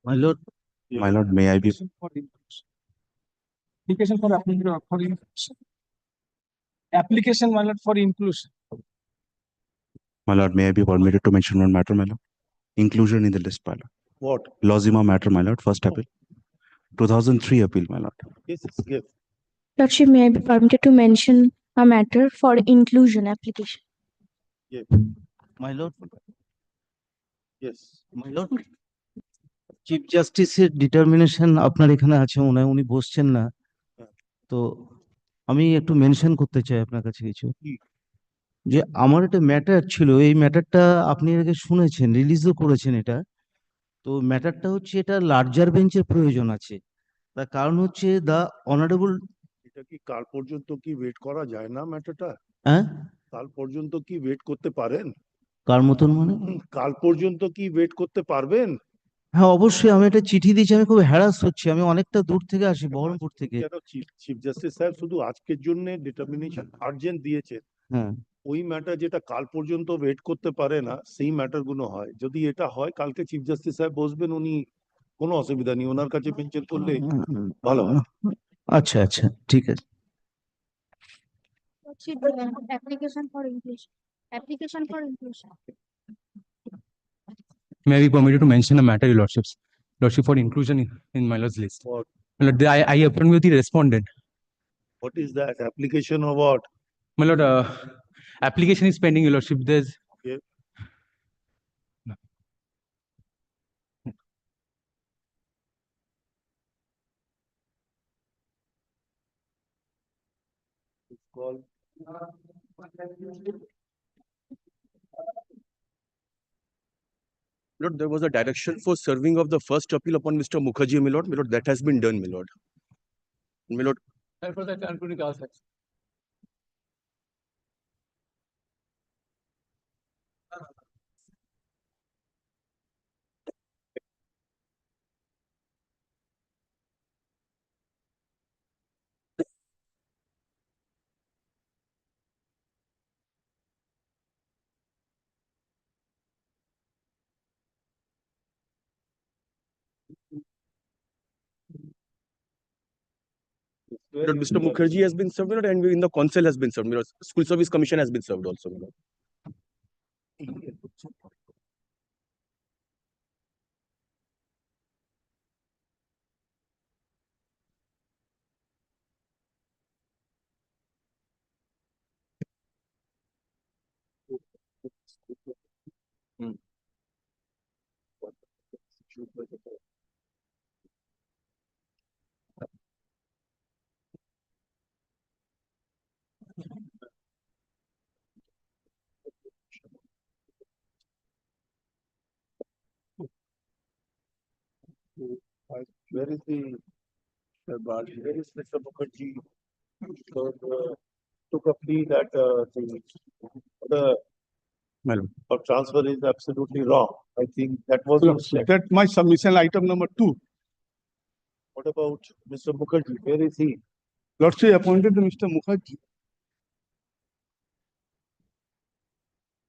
My lord, may I be? Application for inclusion. Application, my lord, for inclusion. My lord, may I be permitted to mention one matter, my lord? Inclusion in the list, my lord. What? Lozima matter, my lord. First appeal. 2003 appeal, my lord. Yes, it's give. Lordship, may I be permitted to mention a matter for inclusion application? Yes. My lord, Yes. my lord. Chief জাস্টিসের determination আপনার এখানে আছে মনে হয়, উনি বসছেন না, তো আমি একটু মেনশন করতে চাই আপনার কাছে কিছু, যে আমার একটা ম্যাটার ছিল, এই ম্যাটারটা আপনি আগে শুনেছেন, রিলিজও করেছেন এটা। তো ম্যাটারটা হচ্ছে, এটা লার্জার বেঞ্চের প্রয়োজন আছে। তার কারণ হচ্ছে দ্য অনারেবল। এটা কি কাল পর্যন্ত কি ওয়েট করা যায় না ম্যাটারটা? হ্যাঁ, কাল পর্যন্ত কি ওয়েট করতে পারেন? কার মতন মানে? কাল পর্যন্ত কি ওয়েট করতে পারবেন? হ্যাঁ অবশ্যই, আমি একটা চিঠি দিয়েছি, আমি খুব হ্যারাস হচ্ছি, আমি অনেকটা দূর থেকে আসি, বহরমপুর থেকে। চিফ জাস্টিস সাহেব শুধু আজকের জন্য ডিটারমিনেশন আর্জেন্ট দিয়েছেন। হ্যাঁ, ওই ম্যাটার যেটা কাল পর্যন্ত ওয়েট করতে পারে না, সেই ম্যাটার গুলো হয়। যদি এটা হয়, কালকে চিফ জাস্টিস সাহেব বসবেন, উনি কোনো অসুবিধা নেই, ওনার কাছে মেনশন করলে ভালো হয়। আচ্ছা আচ্ছা, ঠিক আছে। Application for inclusion. Application for inclusion. May I be permitted to mention a matter, Your Lordships? Lordship, for inclusion in my lord's list. What? My lord, I appoint with the respondent. What is that? Application of what? My lord, application is pending, Your Lordship. There's Okay. It's called. Lord, there was a direction for serving of the first appeal upon Mr. Mukherjee, my lord. My lord, that has been done, my lord. My lord. Lord, Mr. Mukherjee has been served, my lord, and in the council has been served. My lord, School Service Commission has been served also, my lord. Where is the body? Where is Mr. Mukherjee? So, took a plea that the My lord. transfer is absolutely wrong. I think that was. That my submission item number 2. What about Mr. Mukherjee? Where is he? Lordship appointed Mr. Mukherjee.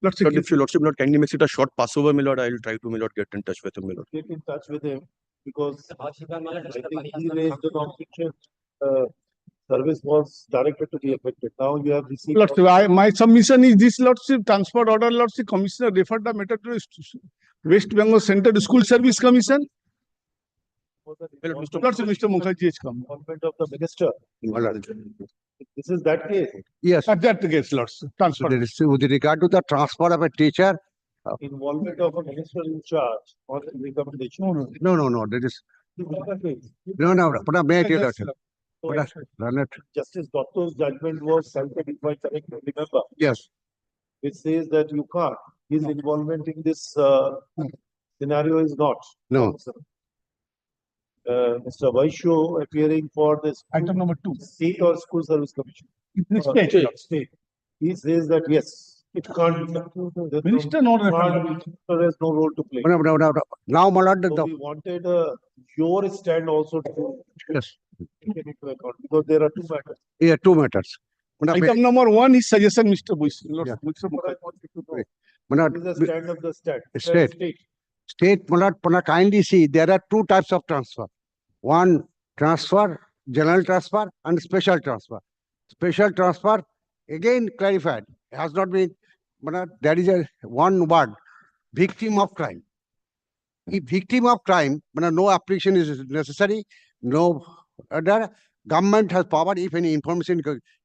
Lordship, Lord, if your lordship, Lord, kindly makes it a short passover, my lord, I will try to, my lord, get in touch with him, my lord. Get in touch with him, because I think he raised an objection. Service was directed to be affected. Now you have received. Lordship, my submission is this, Lordship, transfer order, Lordship, Commissioner referred the matter to West Bengal Central School Service Commission. Lordship, Mr. Mukherjee has come. Involvement of the minister. This is that case. Yes, At that case, Lordship, transfer. with regard to the transfer of a teacher, Involvement of a minister in charge or the recommendation. no, that is, no, but may I tell you, So, Justice Dotto's judgment was cited, if I correctly remember, yes, which says that you can't. His involvement in this scenario is not. no, Mr. Vaishyo appearing for this Item number 2. state or school service commission. State. He says that yes, it can't be. There's Minister no referred. Minister has no role to play. no, now, my lord, So we wanted your stand also to yes, take it into account, because there are two matters. yeah, 2 matters. Item number 1 is suggestion, Mr. Boyce. Yeah. What I wanted to know. Manad, What is the stand of the State. state? state, Manad, kindly see, there are two types of transfer. One transfer, general transfer and special transfer. Special transfer, again clarified, has not been, Manad, there is a one word, victim of crime. If victim of crime, Manad, no application is necessary, no other, government has power, if any information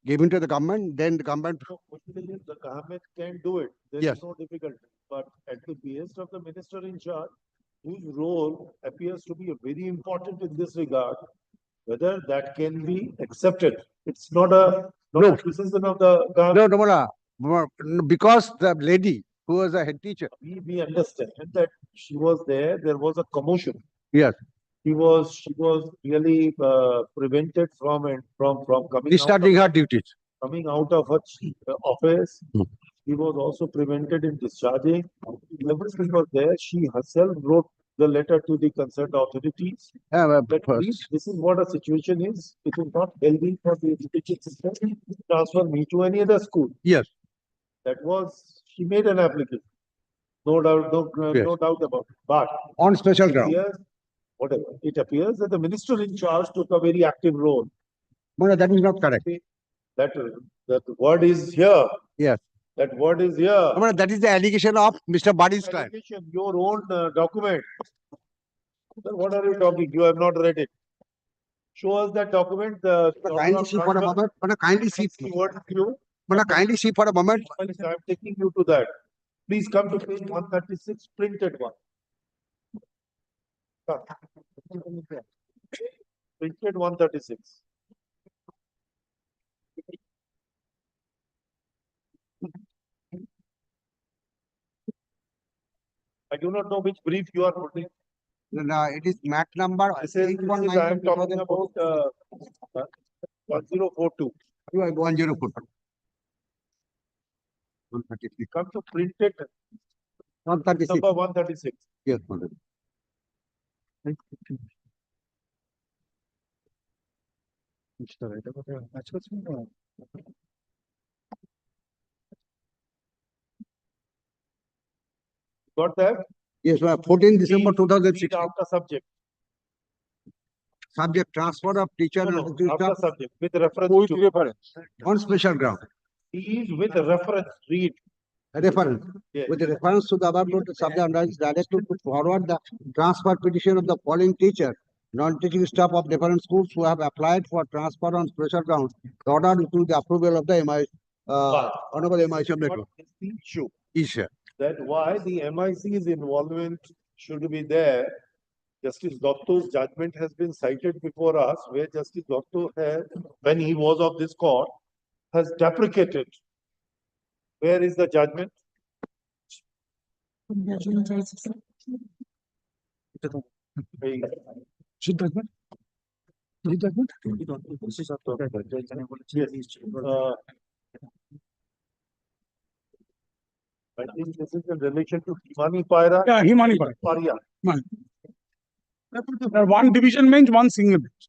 given to the government, then the government, So, the government can do it. There Yes. is no difficulty. But at the behest of the minister in charge, whose role appears to be very important in this regard, whether that can be accepted. It's not a No. criticism of the government. no, because the lady who was a head teacher, We understand that she was there was a commotion. yes, She was really prevented from coming discharging her duties. of her office. Hmm. She was also prevented in discharging. Everything was there. She herself wrote the letter to the concerned authorities. That please, this is what a situation is. It is not healthy for the education system to transfer me to any other school. Yes. That was, she made an application. No doubt, Yes. no doubt about it. But On special ground. it appears that the minister in charge took a very active role. No, that is not correct. That word is here. Yes. That word is here. No, that is the allegation of Mr. Badi's client. Application, your own document. Sir, what are you talking? You have not read it. Show us that document. Kindly see for a moment. Kindly see. What you? Kindly see for a moment. I am taking you to that. Please come to page 136, printed one. Come. Printed 136. I do not know which brief you are putting. No, it is MAC number. I am talking about 1042. 1042. Come to printed 136. number 136. Yes, madam. Got that? Yes, 14 December Read 2016. after subject. Subject transfer of teacher No, and no, student after subject with reference With to. reference. on special ground. Is with reference. Read. Reference. Yes. With reference to the above noted subject under is directed to forward the transfer petition of the following teacher, non-teaching staff of different schools who have applied for transfer on special grounds. The order to the approval of the MI, But Honorable MI Subject. what is the issue? Issue. That why the MIC's involvement should be there. Justice Dotto's judgment has been cited before us, where Justice Dotto has, when he was of this court, has deprecated. Where is the judgment? I think this is in relation to Himani Paira. Yeah, Himani Paira. Paria. One division bench, one single bench.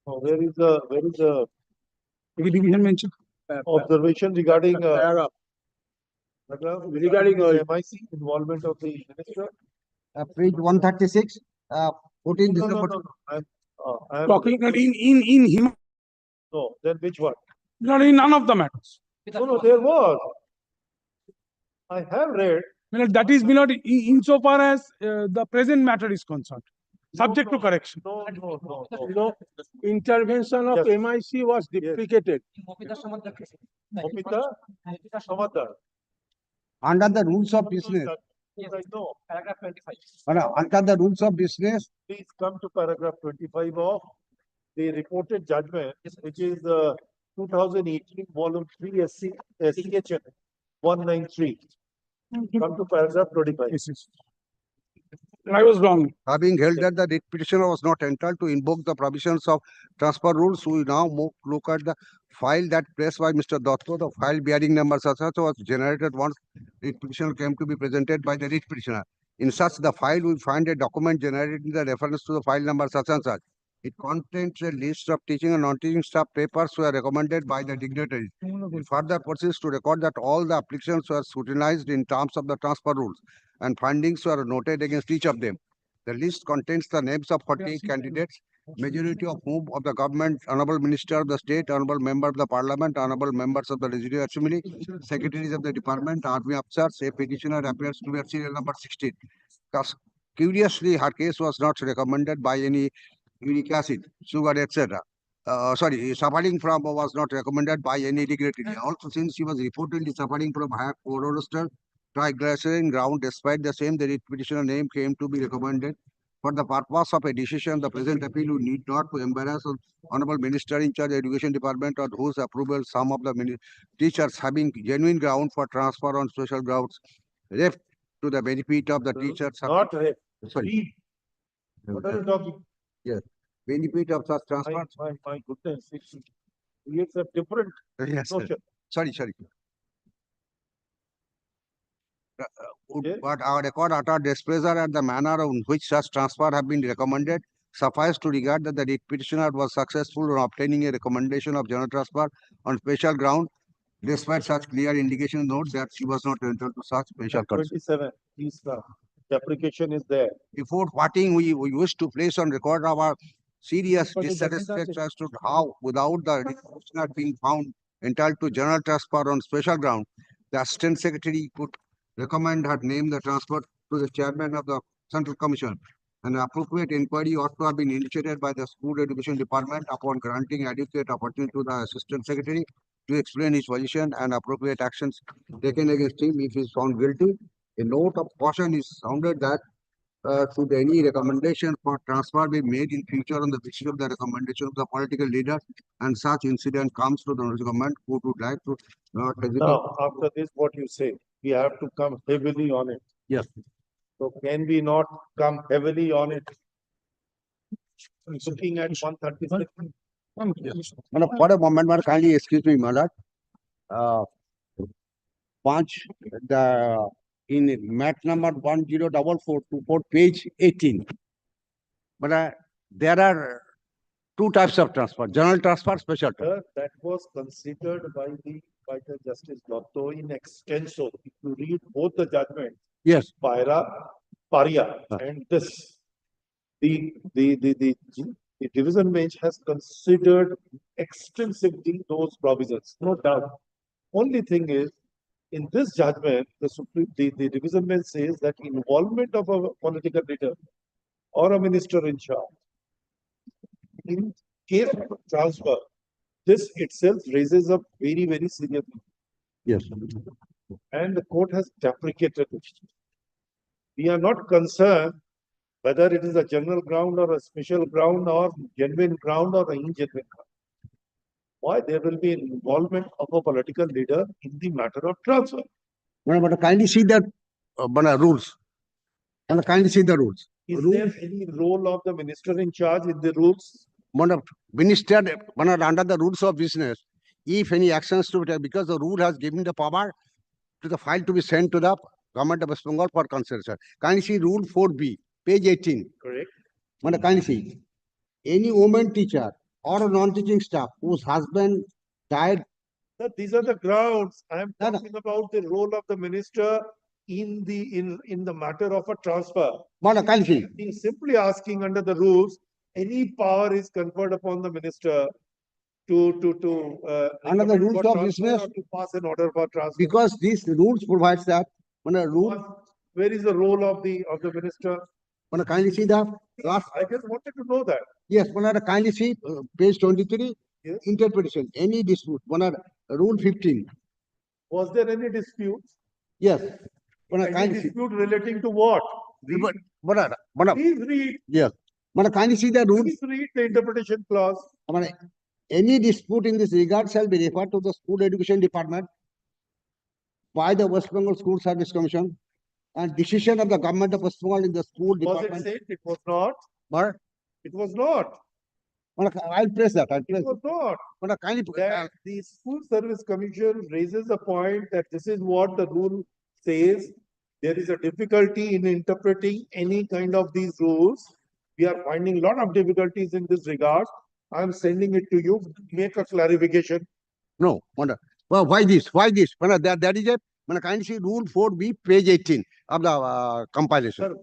Where is the Division bench. observation regarding Regarding, MIC involvement of the minister? Page 136, 14 No, December. I am Talking in him, no, then which one? not in none of the matters. No, there was. I have read. That is not insofar as the present matter is concerned, subject to correction. No. Intervention of Yes. MIC was deprecated. Mopita Samadar. Under the rules of business, Yes, I know. under the rules of business, Please come to paragraph 25 of the reported judgment, which is 2018 volume 3 SCHN 193. Come to paragraph 25. Yes, yes. I was wrong. Having held that the writ petitioner was not entitled to invoke the provisions of transfer rules, we now look at the file that placed by Mr. Dotto. The file bearing number such was generated once writ petitioner came to be presented by the writ petitioner. In such the file, we find a document generated in the reference to the file number such and such. It contains a list of teaching and non-teaching staff papers were recommended by the dignitaries. It further proceeds to record that all the applications were scrutinized in terms of the transfer rules and findings were noted against each of them. The list contains the names of 48 candidates, majority of whom of the government, honorable minister of the state, honorable member of the parliament, honorable members of the legislative assembly, secretaries of the department, army officers. A petitioner appears to be at serial number 16. Thus, curiously, her case was not recommended by any uric acid, sugar, etc. Suffering from was not recommended by any dignitary. Also, since she was reportedly suffering from high cholesterol, triglyceride ground, despite the same, the writ petitioner name came to be recommended. For the purpose of a decision, the present appeal will need not to embarrass honorable minister in charge of education department on whose approval some of the teachers having genuine ground for transfer on special grounds left to the benefit of the teachers. Not ref. Sorry. Read. What are you talking? Benefit of such transfer. My goodness, it creates a different Yes, sir. notion. Sorry. Yes. But our record utter displeasure at the manner in which such transfer have been recommended suffice to regard that the writ petitioner was successful in obtaining a recommendation of general transfer on special ground, despite such clear indication note that she was not entitled to such special concern. 27, please, the application is there. Before parting, we wish to place on record our serious But it doesn't dissatisfaction as to how, without the writ petitioner being found entitled to general transfer on special ground, the Assistant Secretary could recommend her name the transfer to the chairman of the Central Commission. An appropriate inquiry ought to have been initiated by the School Education Department upon granting adequate opportunity to the Assistant Secretary to explain his position and appropriate actions taken against him if he is found guilty. A note of caution is sounded that should any recommendation for transfer be made in future on the basis of the recommendation of the political leader and such incident comes to the government, who would like to not hesitate. Now, after this, what you say, we have to come heavily on it. Yes. So can we not come heavily on it? Looking at 136. Madam, for a moment, madam, kindly excuse me, my lord. Punch in mat number 1044 page 18. But there are two types of transfer: general transfer, special transfer. That was considered by the Justice Dotto in extenso. If you read both the judgments, Yes. Paria and this, the division bench has considered extensively those provisions, no doubt. Only thing is, in this judgment, the division bench says that involvement of a political leader or a minister in charge in case of transfer, this itself raises up very, very serious. Yes. And the court has deprecated it. We are not concerned whether it is a general ground or a special ground or genuine ground or an ingenuine ground. Why there will be involvement of a political leader in the matter of transfer? But kindly see the rules. And kindly see the rules. Is there any role of the minister in charge in the rules? Minister, under the rules of business, if any actions to be taken, because the rule has given the power to the file to be sent to the government of West Bengal for consideration. Kindly see rule 4B, page 18. Correct. Kindly see, any woman teacher or a non-teaching staff whose husband died. Sir, these are the grounds. I am No, no. talking about the role of the minister in the matter of a transfer. Kindly see. He is simply asking under the rules, any power is conferred upon the minister to Under the recommend rules for of transfer business, or to pass an order for transfer. because these rules provides that Where is the role of the minister? kindly see the last. I just wanted to know that. Yes, kindly see page 23, Yes. interpretation, any dispute, rule 15. Was there any dispute? Yes. Any Kindly see. dispute relating to what? Read. Please read. Yes. Kindly see the rules. Please read the interpretation clause. Any dispute in this regard shall be referred to the School Education Department by the West Bengal School Service Commission and decision of the government of West Bengal in the school Was it department. said? It was not. But, It was not. I'll press that, I'll press. It was not. But kindly, That the School Service Commission raises a point that this is what the rule says. There is a difficulty in interpreting any kind of these rules. We are finding a lot of difficulties in this regard. I am sending it to you. Make a clarification. no, well, why this, that is a, kindly see rule 4B, page 18 of the compilation. Sir,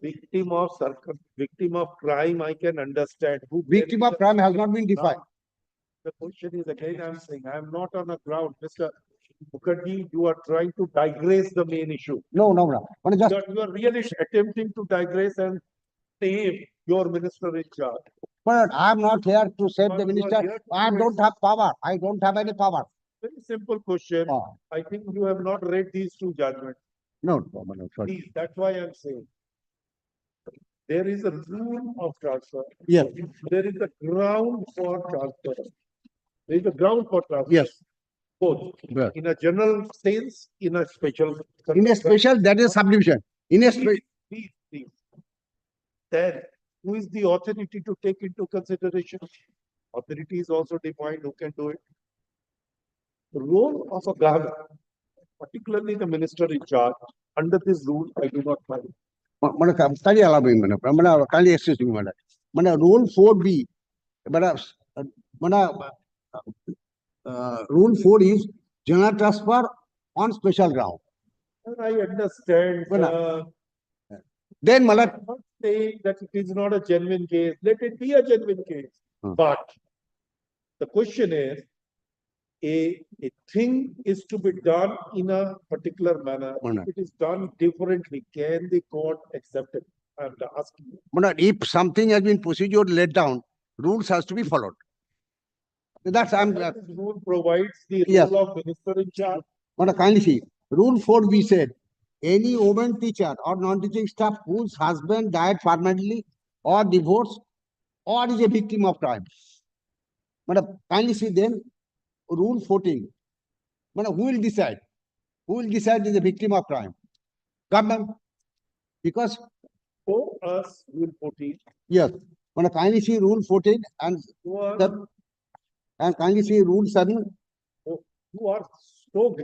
victim of crime, I can understand. Who Victim of crime has not been defined. Now, the question is again, I'm saying, I'm not on a ground. Mr. Mukherjee, you are trying to digress the main issue. No. Just, You are really attempting to digress and save your minister in charge. but I'm not here to save But the you are minister. here to I do don't have power. I don't have any power. Very simple question. Ah, I think you have not read these two judgments. no, sorry. Please, that's why I'm saying. There is a rule of transfer. Yes, There is a ground for transfer. There is a ground for transfer. yes. Both. Yes. In a general sense, in a special. In a special, that is subdivision. In a special, Please. Then, who is the authority to take into consideration? Authority is also defined, who can do it. The role of a government, particularly the minister in charge, under this rule, I do not find. kindly allow me, kindly excuse me, rule 4B, rule 4 is general transfer on special ground. And I understand, Then, I'm not saying that it is not a genuine case, let it be a genuine case. But the question is, a thing is to be done in a particular manner. If it is done differently, can the court accept it? I'm asking you. if something has been procedure laid down, rules has to be followed. That's, This rule provides the Yes. role of minister in charge. kindly see, rule 4 we said, any woman teacher or non-teaching staff whose husband died permanently or divorced or is a victim of crime. Kindly see then, rule 14. Who will decide? Who will decide is a victim of crime? Government. Because, For us, rule 14, yes, kindly see rule 14 and you are, kindly see rule 7. you are so,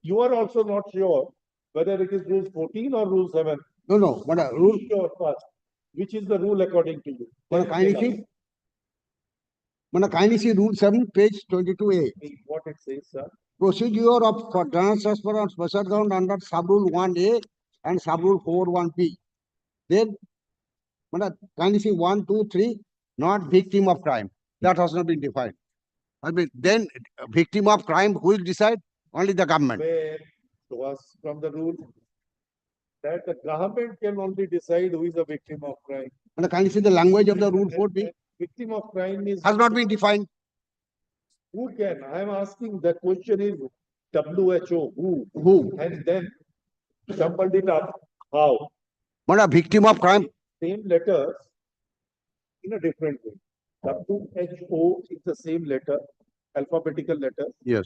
you are also not sure whether it is rule 14 or rule 7. No, rule, Be sure first, which is the rule according to you? kindly see. Kindly see rule 7, page 22A. What it says, sir. Procedure of for transfer on special ground under sub-rule 1A and sub-rule 4(1)(b). Then, kindly see 1, 2, 3, not victim of crime. That has not been defined. Then victim of crime, who will decide? Only the government. Where was from the rule that the government can only decide who is a victim of crime. Kindly see the language of the rule 4B Victim of crime is. has not been defined. Who can? I am asking, the question is WHO, who? Who? And then jumbled it up, how? A victim of crime. Same letters in a different way. WHO is the same letter, alphabetical letter, Yes.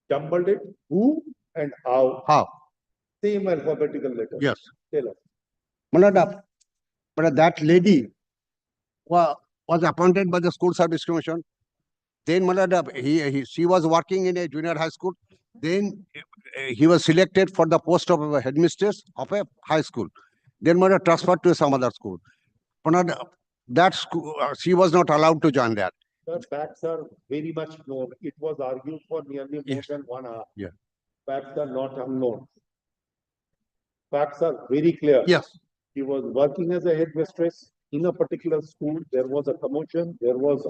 jumbled it, who and how, How? same alphabetical letter. Yes. Tell us. That lady was appointed by the School Service Commission. Then she was working in a junior high school. Then he was selected for the post of a headmistress of a high school. Then transferred to some other school. That school, she was not allowed to join that. The facts are very much known. It was argued for nearly more Yes. than 1 hour. Yeah. Facts are not unknown. Facts are very clear. Yes. He was working as a headmistress in a particular school. There was a commotion. There was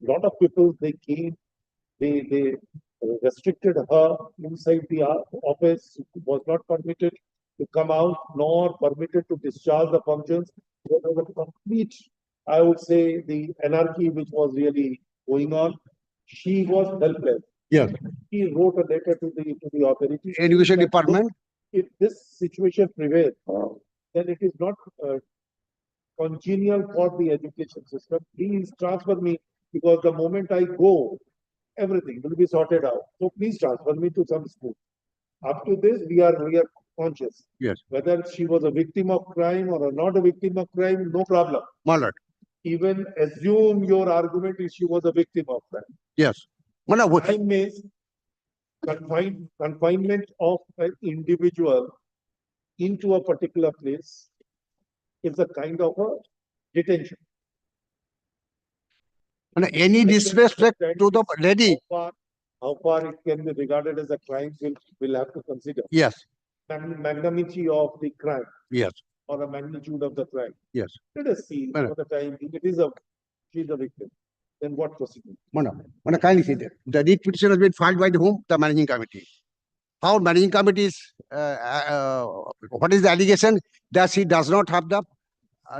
lot of people, they came, they restricted her inside the office, was not permitted to come out, nor permitted to discharge the functions. There was a complete, I would say, the anarchy which was really going on. She was helpless. Yes. He wrote a letter to the authorities. Education that, department. if this situation prevails, then it is not congenial for the education system. Please transfer me, because the moment I go, everything will be sorted out. So please transfer me to some school. Up to this, we are conscious. Yes. Whether she was a victim of crime or not a victim of crime, no problem. My lord, Even assume your argument is she was a victim of crime. yes. My lord, what- Crime means confinement of an individual into a particular place is a kind of a detention. my lord, any disrespect to the lady, How far it can be regarded as a crime, we'll have to consider. yes, Magnanimity of the crime yes, or the magnitude of the crime. yes. Let us see Well, for the time being. She's a victim. Then what proceeding? My lord, kindly see that. The writ petition has been filed by the whom? The managing committee. How managing committee is, what is the allegation? That she does not have the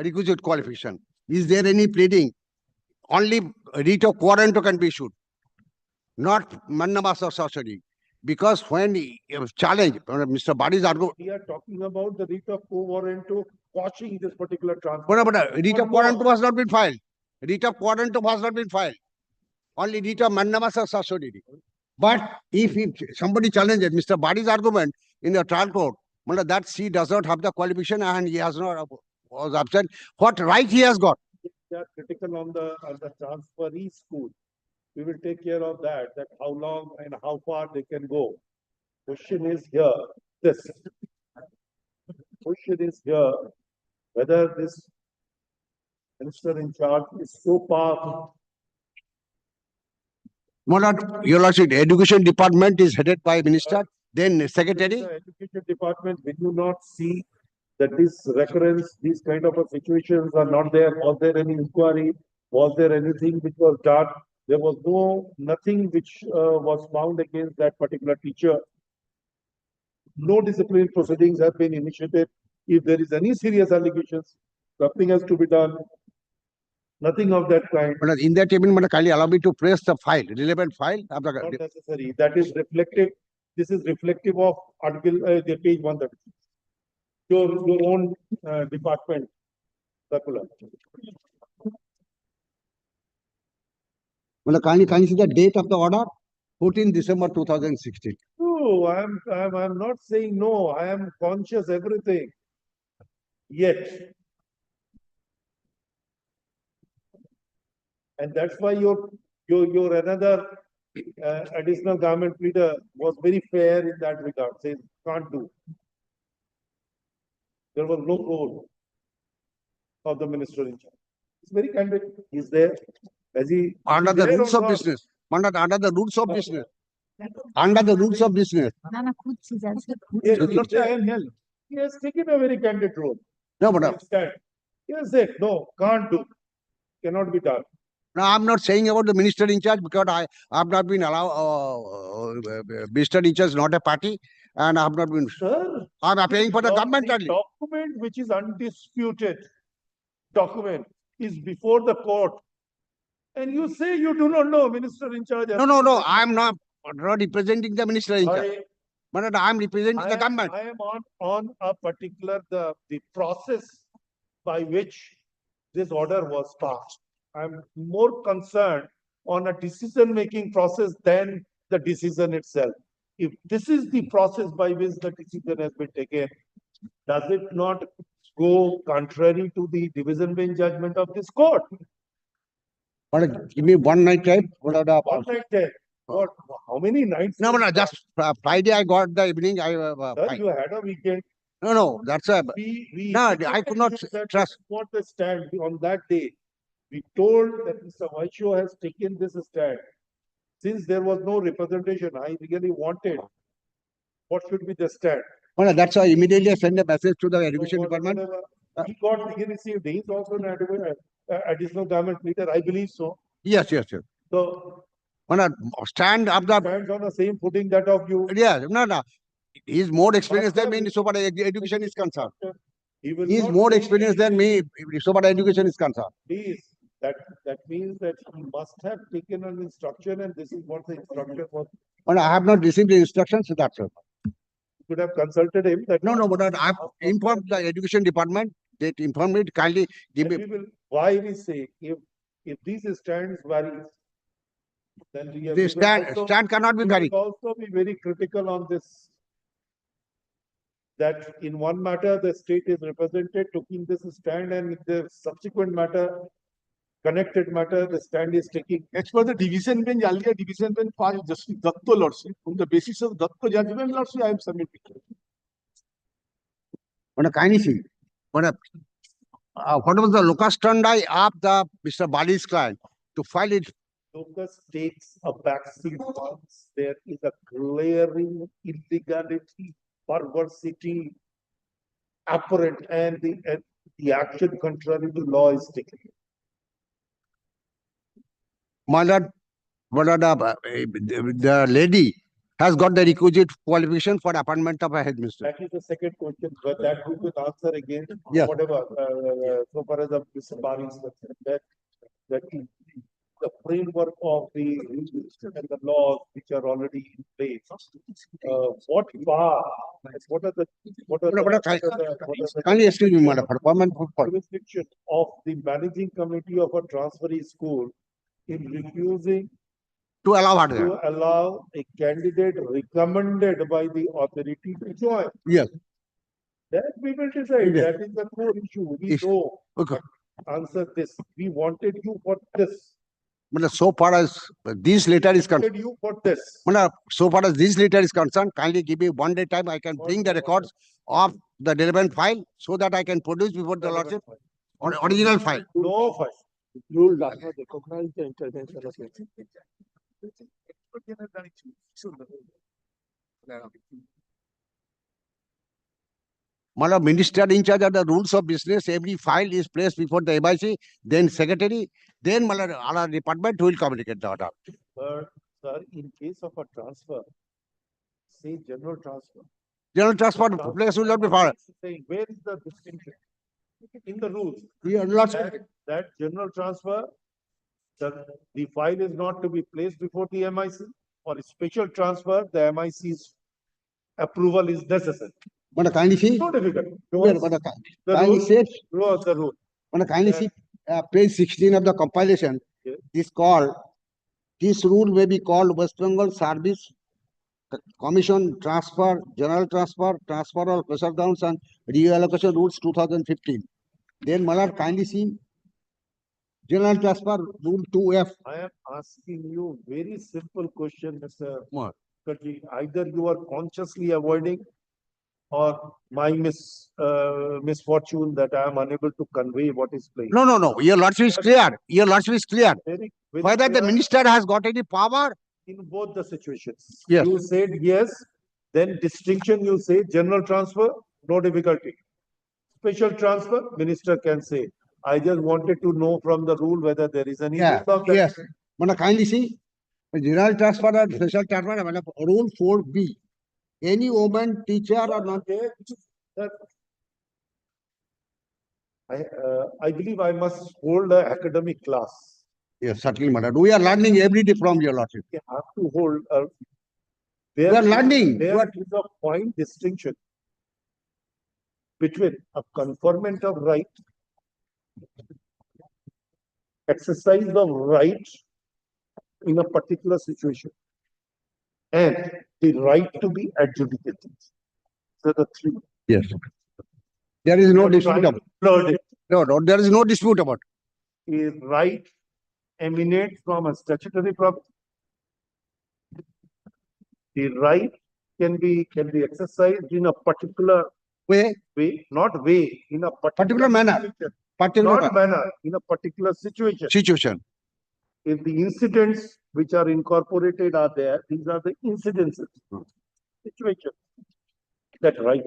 requisite qualification. Is there any pleading? Only writ of warrant can be issued, not mannamas or sorcery. Because when he was challenged, Mr. Badi's argument, We are talking about the writ of warrant to quashing this particular transfer. but writ of warrant was not been filed. Writ of warrant was not been filed. Only writ of mannamas or sorcery. But if somebody challenges Mr. Badi's argument in the trial court, that she does not have the qualification and he has not was absent, what right he has got? They are critical on the transferee school. We will take care of that how long and how far they can go. Question is here, this. Question is here, whether this minister in charge is so powerful. Your Lordship, education department is headed by minister, then secretary. The education department, will you not see that this recurrence, these kind of situations are not there? Was there any inquiry? Was there anything which was done? There was nothing which was found against that particular teacher. No disciplinary proceedings have been initiated. If there is any serious allegations, something has to be done. Nothing of that kind. In that table, kindly allow me to press the file, relevant file. Not necessary. That is reflective. This is reflective of article, the page 136. Your own department circular. Kindly see the date of the order, 14 December 2016. No, I'm not saying no. I am conscious everything. Yet. And that's why your another additional government leader was very fair in that regard, says can't do. There was no role of the minister in charge. It's very candid. He's there. As he Under the there rules or of not? business. Under the rules of business. Under the rules of business. Yes, he has taken a very candid role. No, but He has said, no, can't do. Cannot be done. no, I'm not saying about the minister in charge because I have not been allowed, minister in charge is not a party and I have not been, Sir, I'm applying for the government the only. document which is undisputed document is before the court. And you say you do not know minister in charge. No, I'm not representing the minister in charge. I- But I'm representing the government. I am on a particular, the process by which this order was passed. I'm more concerned on a decision-making process than the decision itself. If this is the process by which the decision has been taken, does it not go contrary to the division bench judgment of this court? But give me one night time. One night there. What, how many nights? No, just Friday I got the evening. Sir, you had a weekend. No, that's a, We no, I could not trust. What the stand on that day. We told that Mr. Vaishyo has taken this stand. Since there was no representation, I really wanted. What should be the stand? Well, that's why immediately I send a message to the education department. He received, he's also an additional government leader, I believe so. Yes. So, Stand up the, stands on the same footing that of you. yeah, no. He's more experienced than me so far as education is concerned. He will He's not more say experienced than me so far as education is concerned. Please, that means that he must have taken an instruction and this is what the instruction was. Well, I have not received the instructions, so that's all. You could have consulted him that. No, but I've informed the education department. They informed me to kindly give me. Why we say, if these stands vary, then we have. The stand cannot be varied. Also be very critical on this. that in one matter, the state is represented, taking this stand, and in the subsequent matter, connected matter, the stand is taking. As per the division bench, earlier division bench passed Justice Datta Lordship. On the basis of Datta judgment, Lordship, I am submitting. On a kindly see, what was the locus standi of the Mr. Bali's client to file it? Locus takes a backseat once there is a glaring illegality, perversity apparent, and the action contrary to law is taken. My lord, the lady has got the requisite qualification for appointment of a headmaster. That is the second question, but that we will answer again. Yes. Whatever, so far as the Mr. Bari is concerned, that is the framework of the rules and the laws which are already in place. What bar, what are the Kindly excuse me, madam, performance for jurisdiction of the managing committee of a transferee school in refusing to allow her. to allow a candidate recommended by the authority to join? Yes. That we will decide. Yes. That is the core issue. We If- know. Okay. Answer this. We wanted you for this. But so far as this letter is concerned, Wanted you for this. so far as this letter is concerned, kindly give me 1 day time. I can bring the records of the relevant file so that I can produce before the lordship on original file. No file. Rule does not recognize the intervention of Madam, minister in charge of the rules of business, every file is placed before the MIC, then secretary, then our department will communicate the order. But, sir, in case of a transfer, say general transfer. General transport place will not be filed. Saying, where is the distinction? In the rules. Your lordship, That general transfer, the file is not to be placed before the MIC, or a special transfer, the MIC's approval is necessary. Madam, kindly see. No difficult. Here, madam, The kindly rule, see. the rule. Madam, kindly see, page 16 of the compilation. Yes. This rule may be called West Bengal Service Commission Transfer, General Transfer, Transfer of Pressure Downs and Reallocation Rules 2015. Then, madam, kindly see General Transfer Rule 2F. I am asking you very simple question, Mr. What? Mukherjee. Either you are consciously avoiding or my misfortune that I am unable to convey what is playing. No. Your lordship is clear. Your lordship is clear. Very Whether the clear minister has got any power, in both the situations. Yes. You said yes, then distinction you say general transfer, no difficulty. Special transfer, minister can say, I just wanted to know from the rule whether there is any. yeah, rule of that. yes. Madam, kindly see, general transfer and special transfer, madam, rule 4B. Any woman, teacher or not, I believe I must hold an academic class. yes, certainly, madam. We are learning every day from your lordship. You have to hold a. We are learning. There is a fine distinction between a conferment of right, exercise of right in a particular situation, and the right to be adjudicated. So the three. Yes. There is no I'm dispute trying about to blur it. No, there is no dispute about Is right emanates from a statutory property. The right can be exercised in a particular way, not way, in a particular manner, situation. particular Not manner, in a particular situation. situation. If the incidents which are incorporated are there, these are the incidences, situation. That right.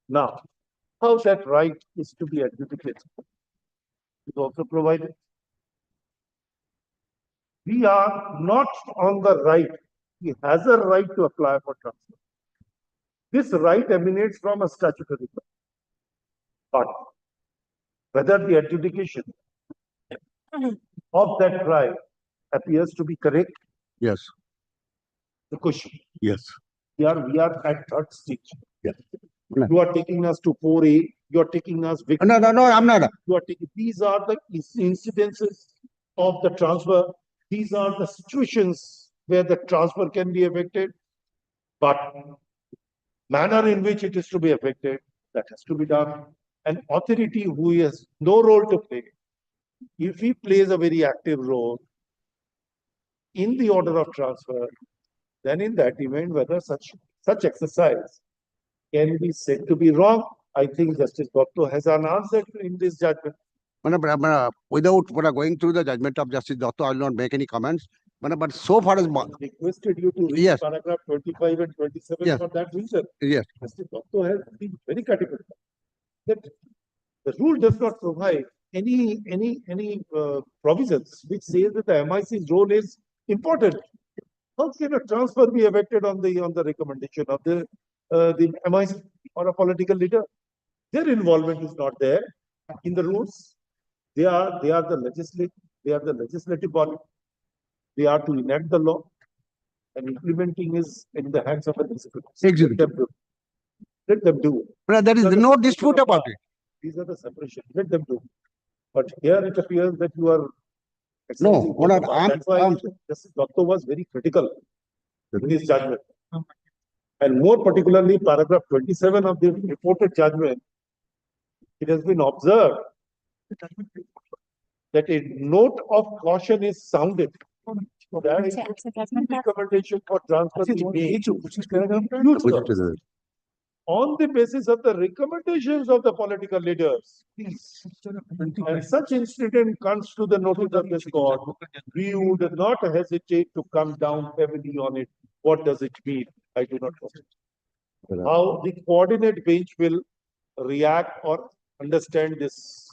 Now, how that right is to be adjudicated is also provided. We are not on the right. He has a right to apply for transfer. This right emanates from a statutory right. But whether the adjudication of that right appears to be correct, Yes, the question. yes. We are at third stage. Yes. You are taking us to 4A, you are taking us. No, I'm not. You are taking, these are the incidences of the transfer. These are the situations where the transfer can be effected. But manner in which it is to be effected, that has to be done. An authority who has no role to play, if he plays a very active role in the order of transfer, then in that event, whether such exercise can be said to be wrong, I think Justice Bhatto has an answer in this judgment. Without going through the judgment of Justice Dotto, I will not make any comments. But so far as I requested you to read Yes. paragraph 25 and 27 Yes. for that reason. yes, Justice Bhatto has been very categorical that the rule does not provide any provisions which says that the MIC's role is important. How can a transfer be effected on the recommendation of the MIC or a political leader? Their involvement is not there in the rules. They are the legislative body. They are to enact the law, and implementing is in the hands of a executive. Executive. Let them do. there is no dispute about it. These are the separation. Let them do. But here it appears that you are. No, what I- That's why Justice Dotto was very critical in his judgment. And more particularly, paragraph 27 of the reported judgment, it has been observed that a note of caution is sounded. That recommendation for transfer be made future on the basis of the recommendations of the political leaders. And such incident comes to the notice of this court, we would not hesitate to come down heavily on it. What does it mean? I do not know. How the coordinate bench will react or understand this.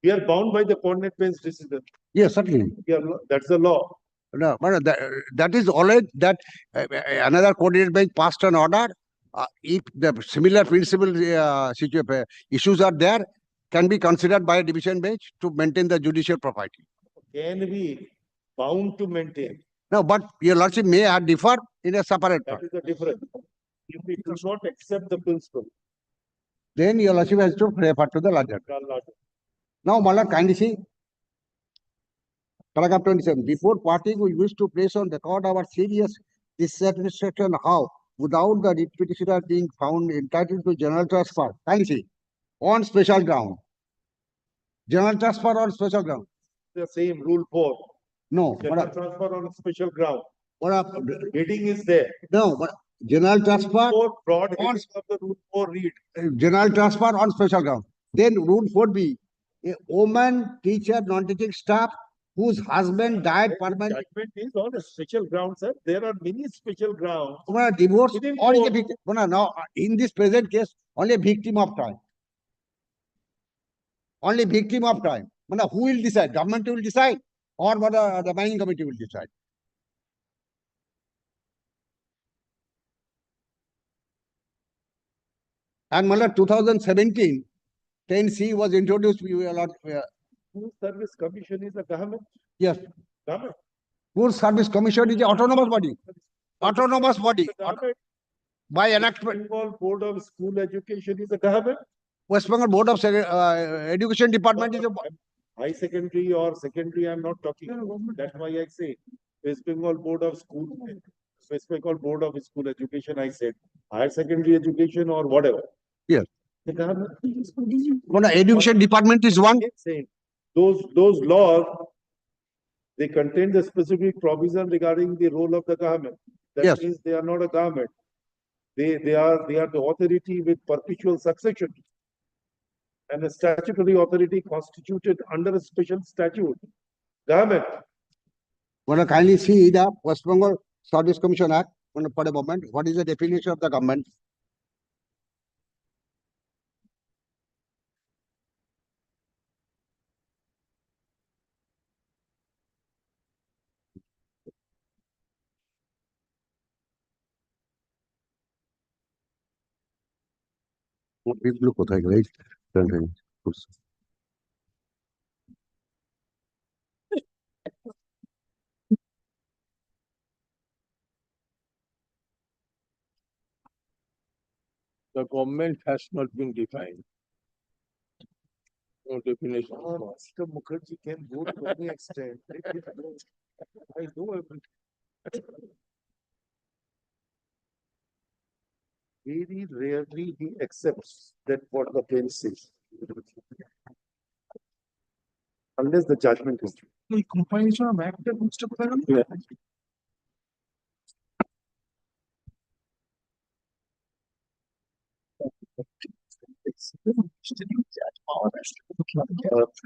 We are bound by the coordinate bench decision. Yes, certainly. That's the law. No, but that is always that another coordinated bench passed an order. If the similar principal issues are there, can be considered by a division bench to maintain the judicial propriety. Can be bound to maintain. No, but your lordship may have differ in a separate That part. is the difference. If we do not accept the principle. Then your lordship has to refer to the larger. Now, my lord, kindly see. Paragraph 27. Before parting, we wish to place on record our serious dissatisfaction how, without the writ petitioner being found entitled to general transfer, kindly see, on special ground. General transfer on special ground. The same rule 4. No, General transfer on special ground. what Heading is there. no, but general transfer, 4 broad headings of the rule 4 read. general transfer on special ground. Then rule 4B, a woman, teacher, non-teaching staff whose husband died permanently. Judgment is on a special ground, sir. There are many special grounds. Divorce Within or is a court. victim. Now, in this present case, only victim of crime. Only victim of crime. Who will decide? Government will decide, or the mining committee will decide. And 2017, 10C was introduced. We were not. Whose service commission is the government? Yes. Government. Poor Service Commission is an autonomous body. Autonomous body. The government. By enactment. Bengal Board of School Education is the government. West Bengal Board of Education Department is a. High secondary or secondary, I'm not talking. That's why I say West Bengal Board of School, West Bengal Board of School Education, I said higher secondary education or whatever. Yes. The government. Education department is one. Saying those laws, they contain the specific provision regarding the role of the government. That Yes. means they are not a government. They are the authority with perpetual succession. And a statutory authority constituted under a special statute. Government. Kindly see the West Bengal Service Commission Act for a moment. What is the definition of the government? Look what I write. The government has not been defined. No definition. Mr. Mukherjee can go to any extent. I know everything. very rarely he accepts that what the bench says. Unless the judgment is. Yeah.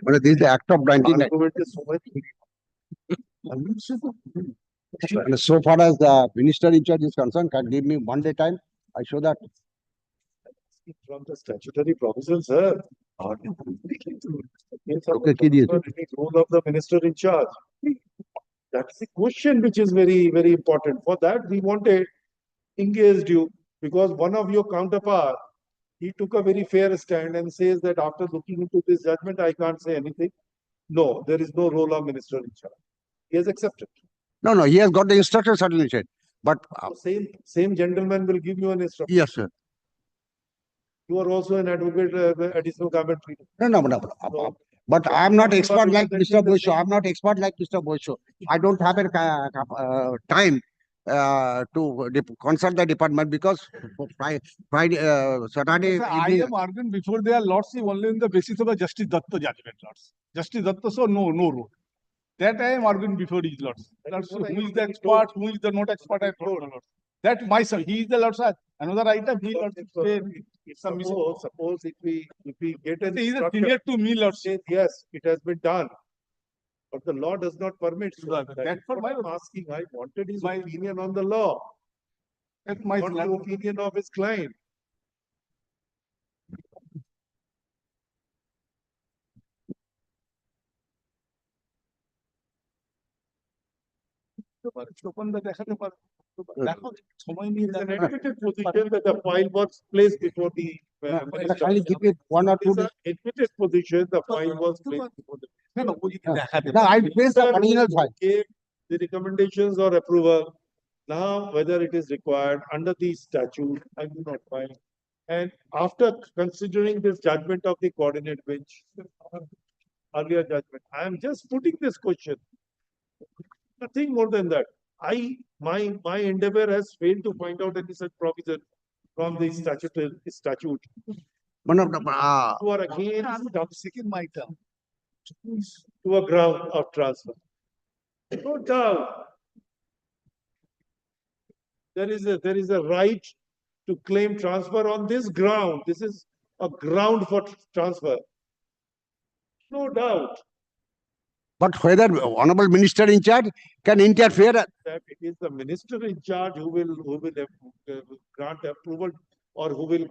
Well, this is the act of 99. Argument is so much. And so far as the minister in charge is concerned, can give me 1 day time. I show that. From the statutory provisions, sir. Okay, kid, yes. Any role of the minister in charge. That's the question which is very, very important. For that, we wanted engaged you because one of your counterpart, he took a very fair stand and says that after looking into this judgment, I can't say anything. No, there is no role of minister in charge. He has accepted. No, he has got the instruction certificate. But So same gentleman will give you an instruction. yes, sir. You are also an advocate, additional government pleader. No. But I am not expert like Mr. Bosho. I am not expert like Mr. Bosho. I don't have a time to consult the department because Friday, Saturday I evening. am arguing before their lordship only on the basis of a Justice Datta judgment, lords. Justice Datta, so no rule. That I am arguing before his lords. Lords, who is the expert, who is the not expert, I told the lords. That myself, he is the lords. Another item, he lords. Suppose if we get an He is a instruction, senior to me, lords. says, yes, it has been done. But the law does not permit. So That's that is for what my- I'm asking. I wanted his my- opinion on the law, That's my not the opinion of his client. দেখাতে পারে দেখো সময় নিয়ে It's an দেখো। admitted position that the file was placed before the minister. Kindly give me 1 or 2 It's days. an admitted position, the file was placed before the. না, না, ওদিকে দেখাতে No, I placed the Minister original who file. Gave the recommendations or approval. Now, whether it is required under the statute, I do not find. And after considering this judgment of the coordinate bench, earlier judgment, I am just putting this question. Nothing more than that. My endeavor has failed to find out any such provision from the statute. One of the, Who are again second my term. to a ground of transfer. No doubt. There is a right to claim transfer on this ground. This is a ground for transfer. No doubt but whether honorable minister in charge can interfere. that it is the minister in charge who will grant approval or who will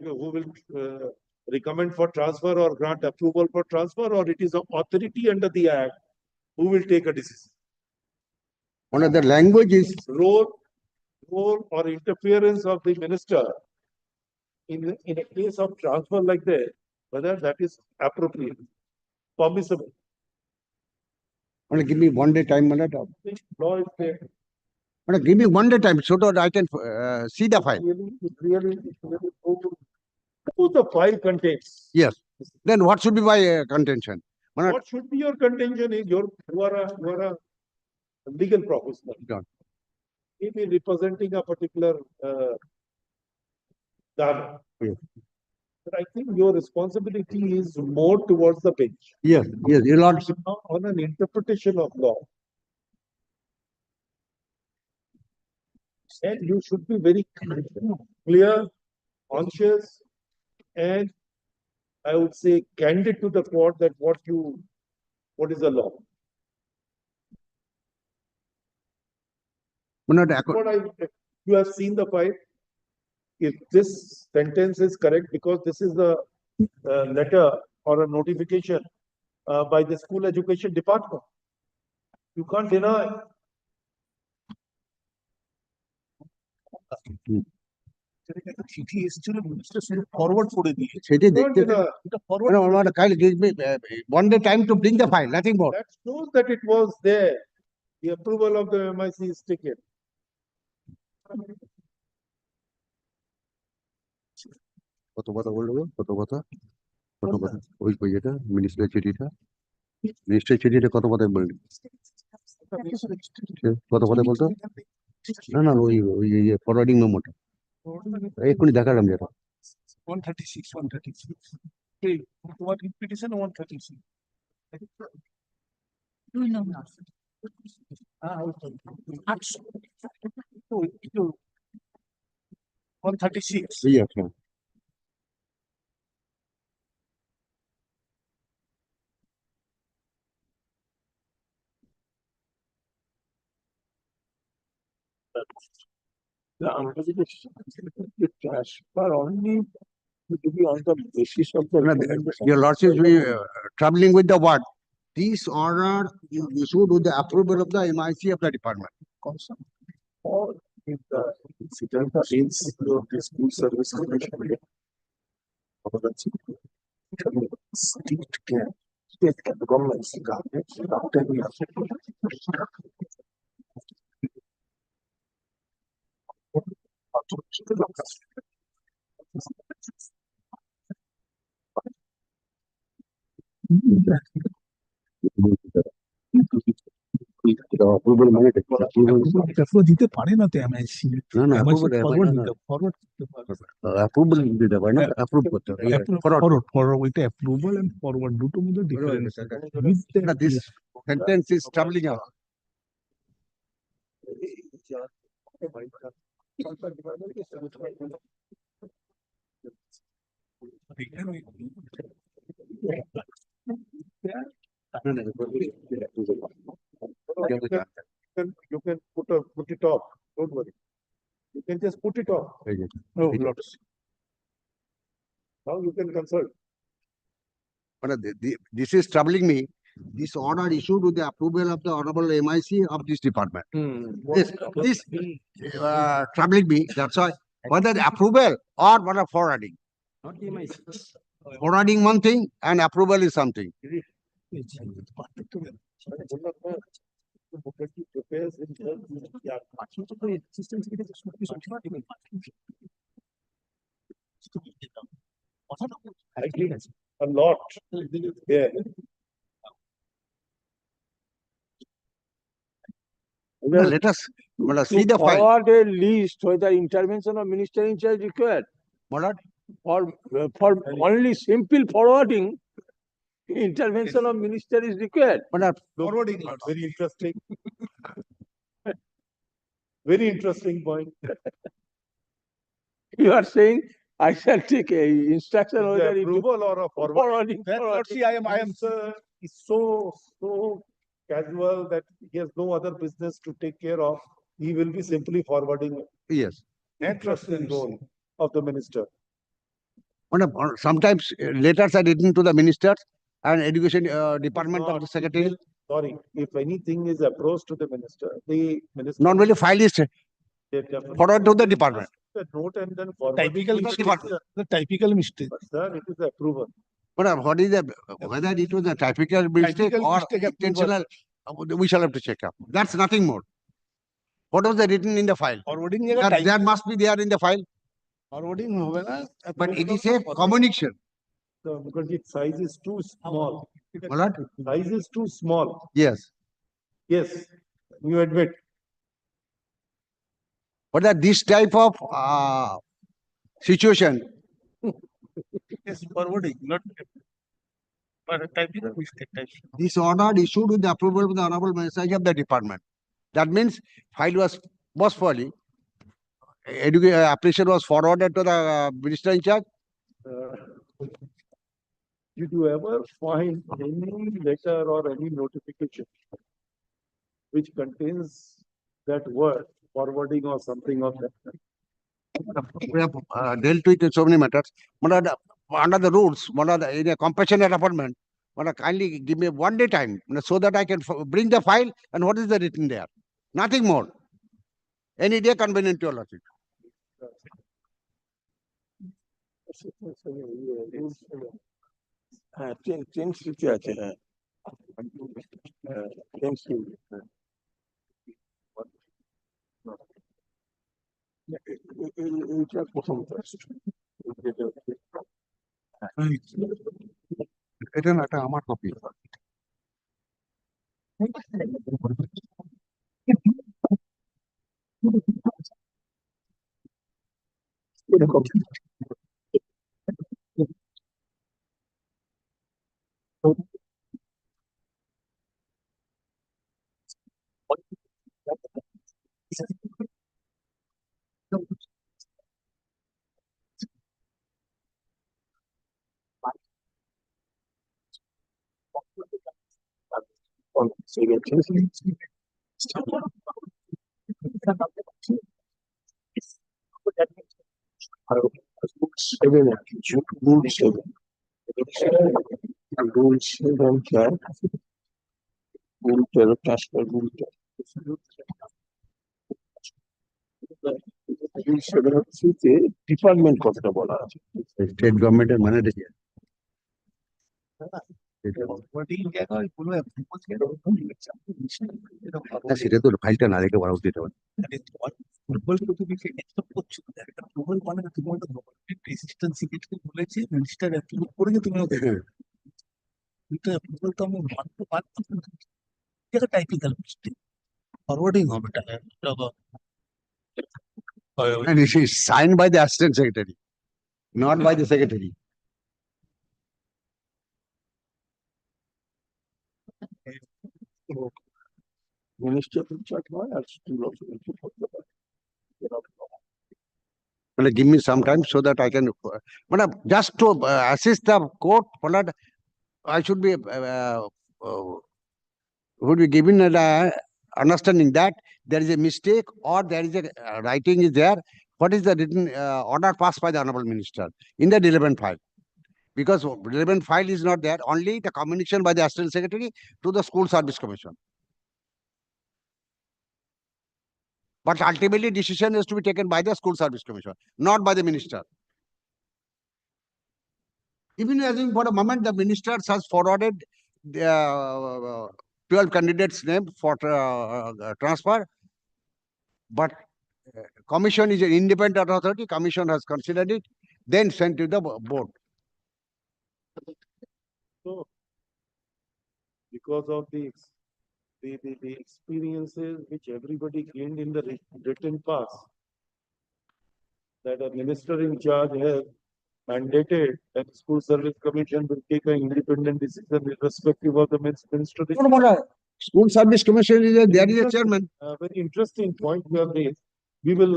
recommend for transfer or grant approval for transfer, or it is the authority under the act who will take a decision. One of the language is Role or interference of the minister in a case of transfer like that, whether that is appropriate, permissible. only give me 1 day time. Law is there. Give me 1 day time so that I can see the file. It really who the file contains. Yes. Then what should be my contention? What should be your contention is you are a legal professional. Done. Maybe representing a particular data. Yes. But I think your responsibility is more towards the bench. Yes, your lords. On an interpretation of law. And you should be very clear, conscious, and I would say candid to the court that what is the law. You have seen the file. If this sentence is correct, because this is the letter or a notification by the school education department. You can't deny. চিঠি এসেছিল minister শুধু forward করে দিয়েছে সেটি You can't দেখতে deny. এটা forward kindly give me 1 day time to bring the file, nothing more. That shows that it was there. The approval of the MIC is taken. কত কথা বললো কত কথা ওই এটা মিনিস্টার চিঠিটা কত কথা বললি কত কথা বলতো না ওই ফরওয়ার্ডিং মেমোটা এক্ষুনি দেখালাম যেটা 136, 136. Okay, what petition 136? No. 136. এই আছে The unreserved transfer only to be on the basis of the. Your lordship we traveling with the word. This order is issued with the approval of the MIC of the department. Concern. Or if the incident is the school service commission. State can, the government, Approval মানে Approval দিতে পারে না তো MIC না না MIC approval forward দিতে forward করতে পারে approval দিতে পারে না approve করতে হবে forward ওইটা approval and forward দুটোর মধ্যে difference with the this sentence is troubling us. You can put it off, don't worry. You can just put it off. no lots. Now you can consult. But this is troubling me. This order issued with the approval of the honorable MIC of this department. This troubling me. That's why whether the approval or whether forwarding. Not the MIC. Forwarding one thing and approval is something. A lot. Yeah. Let us see the file. Forward a list whether intervention of minister in charge required. What? For only simple forwarding, intervention of minister is required. Forwarding, very interesting. Very interesting point. You are saying I shall take a instruction Is whether the it is approval or a forward? forwarding. See, I am Sir, is so casual that he has no other business to take care of. He will be simply forwarding. Yes. Interesting role of the minister. Sometimes letters are written to the ministers and education department of the secretary. Sorry, if anything is approached to the minister. Normally file is they definitely forward to the department. The note and then forward. typical mistake. The typical mistake. But sir, it is approval. But what is the whether it was a typical mistake Typical or mistake approval. intentional, we shall have to check up. That's nothing more. What was the written in the file? Forwarding That must be there in the file. forwarding হবে না But it is a communication. Because its size is too small. What? Size is too small. Yes. Yes, you admit. But that this type of situation, is forwarding, not but a typical mistake. this order issued with the approval of the honorable message of the department. That means file was fully. Application was forwarded to the minister in charge. Did you ever find any letter or any notification which contains that word forwarding or something of that kind? We have dealt with so many matters. Under the rules, in a compassionate appointment, kindly give me 1 day time so that I can bring the file and what is the written there. Nothing more. Any day convenient to your lordship. হ্যাঁ change স্মৃতি আছে হ্যাঁ change এইটা প্রথম এটা না এটা আমার কপি ডিপার্টমেন্ট কথাটা বলা আছে। স্টেট গভর্নমেন্টের মানে দেখি সেটা তো ফাইলটা না রেখে বলা উচিত হবে। ফরওয়ার্ডিং হবে টাকা And it is signed by the assistant secretary, not by the secretary. Minister in charge নয় আর school Well, give me some time so that I can, just to assist the court, I should be, would be given an understanding that there is a mistake or there is a writing is there. What is the written order passed by the Honorable Minister in the relevant file? Because relevant file is not there, only the communication by the Assistant Secretary to the School Service Commission. But ultimately, decision is to be taken by the School Service Commission, not by the Minister. Even assuming for a moment, the Minister has forwarded the 12 candidates' name for transfer, but Commission is an independent authority, Commission has considered it, then sent to the board. So, because of the experiences which everybody gained in the written past, that a minister in charge has mandated that School Service Commission will take an independent decision irrespective of the minister. School Service Commission there is a chairman. Very interesting point you have raised. We will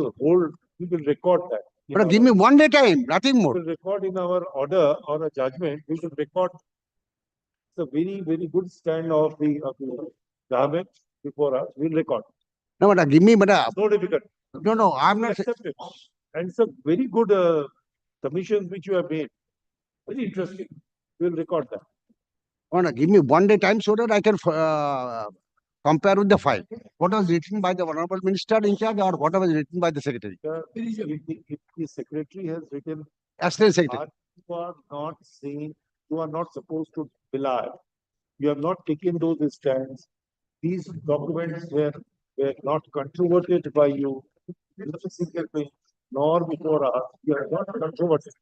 record that. But give me 1 day time, nothing We more. will record in our order or a judgment, we should record. It's a very, very good stand of the government before us, we'll record. No, but give me, It's no difficult. no, I'm not. Accept it. And it's a very good submissions which you have made. Very interesting. We'll record that. Give me 1 day time so that I can compare with the file. What was written by the Honorable Minister in charge or what was written by the Secretary? If the secretary has written, Assistant Secretary. you are not saying, you are not supposed to belie. You have not taken those stands. These documents were not controverted by you. Nor before us. You are not controverted.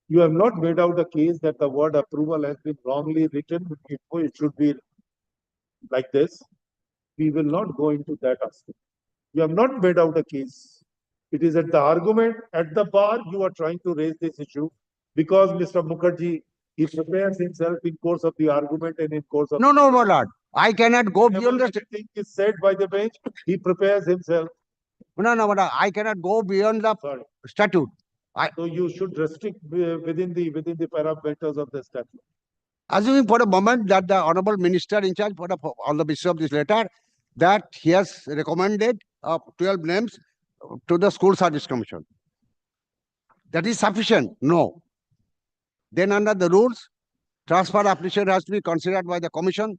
You have not made out a case that the word approval has been wrongly written. It should be like this. We will not go into that aspect. You have not made out a case. It is at the argument, at the bar, you are trying to raise this issue because Mr. Mukherjee, he prepares himself in course of the argument and in course of. No, my lord. I cannot go beyond the. Everything is said by the bench. He prepares himself. No, but I cannot go beyond the Sorry. statute. So you should restrict within the parameters of the statute. Assuming for a moment that the Honorable Minister in charge on the basis of this letter, that he has recommended 12 names to the School Service Commission. That is sufficient? No. Then under the rules, transfer application has to be considered by the Commission.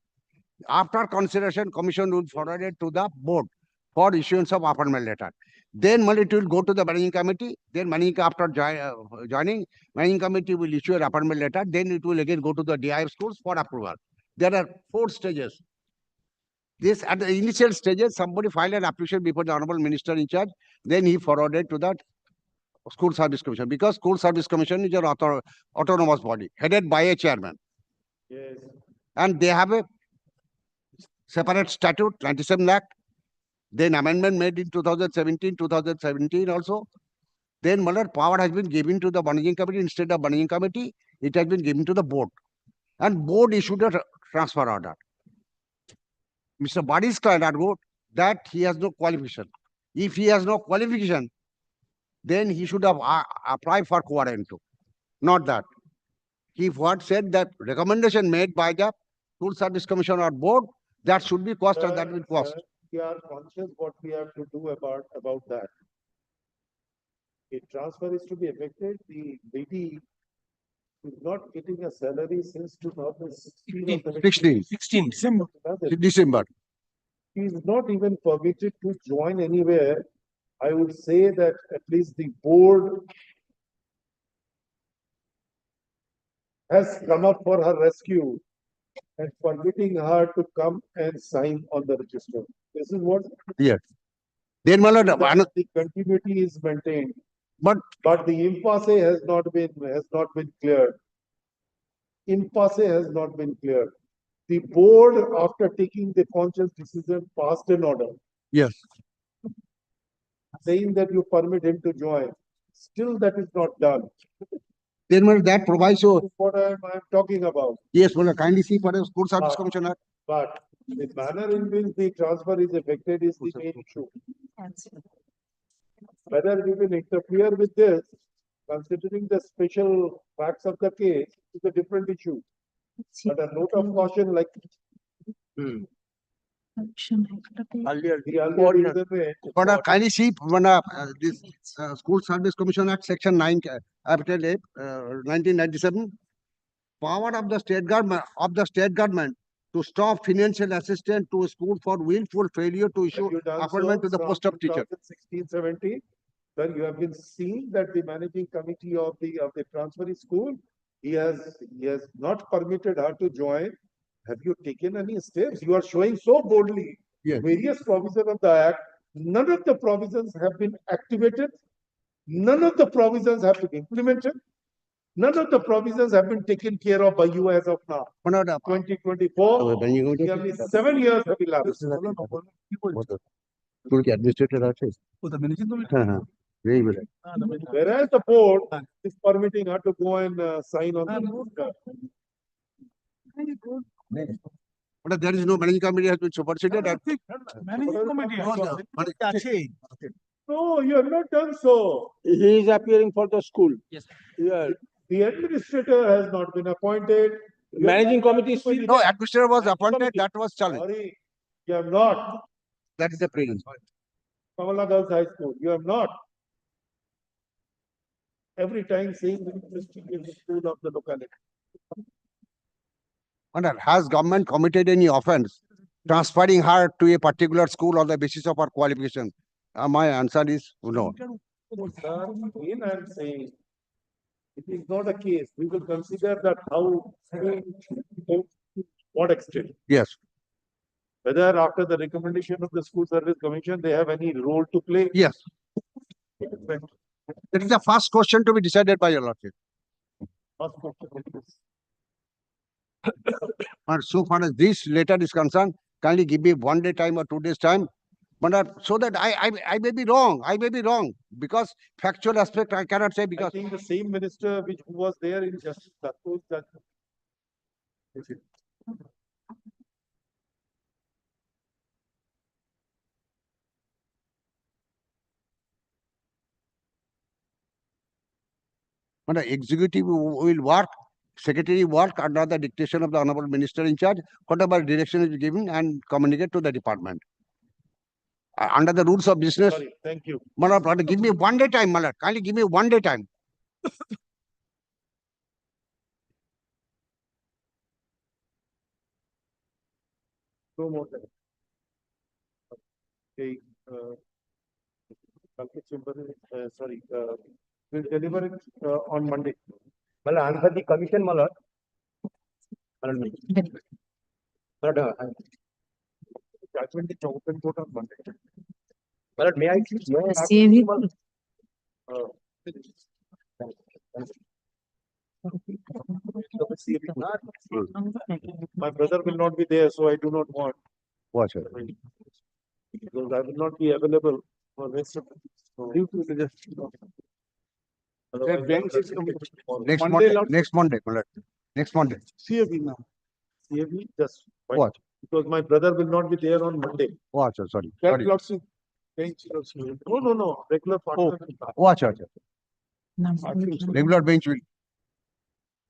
After consideration, Commission will forward it to the board for issuance of appointment letter. Then it will go to the managing committee. Then after joining, managing committee will issue an appointment letter. Then it will again go to the DIF schools for approval. There are 4 stages. This at the initial stages, somebody filed an application before the Honorable Minister in charge. Then he forwarded to the School Service Commission because School Service Commission is an autonomous body headed by a chairman. Yes. And they have a separate statute, 97 Act. Then amendment made in 2017 also. then my lord, power has been given to the managing committee. Instead of managing committee, it has been given to the board. And board issued a transfer order. Mr. Badi's client argued that he has no qualification. If he has no qualification, then he should have applied for quarantine. Not that. He what said that recommendation made by the School Service Commission or board, that should be cost and that will cost. Sir, we are conscious what we have to do about that. If transfer is to be effected, the lady is not getting a salary since 2016 or 16 December. December. He is not even permitted to join anywhere. I would say that at least the board has come up for her rescue and permitting her to come and sign on the register. This is what Yes. Then my lord, the continuity is maintained, but but the impasse has not been cleared. Impasse has not been cleared. The board, after taking the conscious decision, passed an order yes. saying that you permit him to join. Still, that is not done. Then my lord, that proviso, This is what I am talking about. yes, my lord, kindly see for the School Service Ah. Commission Act. But the manner in which the transfer is effected is the main issue. Whether we will interfere with this, considering the special facts of the case, is a different issue. But a note of caution like the earlier reason way, But kindly see when this School Service Commission Act Section 9, Article 8, 1997, power of the state government to stop financial assistance to a school for willful failure to issue have you done appointment so to the from post of teacher. 2016-17? Sir, you have been seeing that the managing committee of the transferee school, he has not permitted her to join. Have you taken any steps? You are showing so boldly Yes. various provisions of the act. None of the provisions have been activated. None of the provisions have been implemented. None of the provisions have been taken care of by you as of now. 2024, nearly 7 years have elapsed. Administrator Whereas the board is permitting her to go and sign on the But there is no managing committee has been superseded. No, you have not done so. He is appearing for the school. Yes. Yeah. The administrator has not been appointed. You have Managing not done committee is still No, administrator was appointed, that was challenged. Sorry, you have not. That is the prelim. Kamala Girls High School, you have not. Every time saying that is the school of the locality. Wonder, has government committed any offense transferring her to a particular school on the basis of her qualification? My answer is no. Sir, again I am saying, it is not a case. We will consider that how, to what extent. Yes, Whether after the recommendation of the School Service Commission, they have any role to play. yes. That is the first question to be decided by your lordship. First question is, And so far as this letter is concerned, kindly give me 1 day time or 2 days time. But so that I may be wrong. I may be wrong because factual aspect I cannot say I because think the same minister which was there in Justice Datto's judgment. Is it? when the executive will work, secretary work under the dictation of the honorable minister in charge, whatever direction is given and communicate to the department. Under the rules of business, Sorry, thank you. Malad, give me 1 day time, Malad. Kindly give me 1 day time. No more time. Okay, sorry, we'll deliver it on Monday. Well, answer the commission, my lord. Judgment is open court on Monday. My lord, may I ask Save My brother will not be there, so I do not want. Watch it. Because I will not be available for rest of. So, That bench is Next Monday, Monday, Lord. next Monday, my lord. Next Monday. CAB now. CAB, just fine. What? Because my brother will not be there on Monday. Watch, sorry. That Sorry. lordship bench lordship. No, regular partner. Watch. I think so. Regular bench will.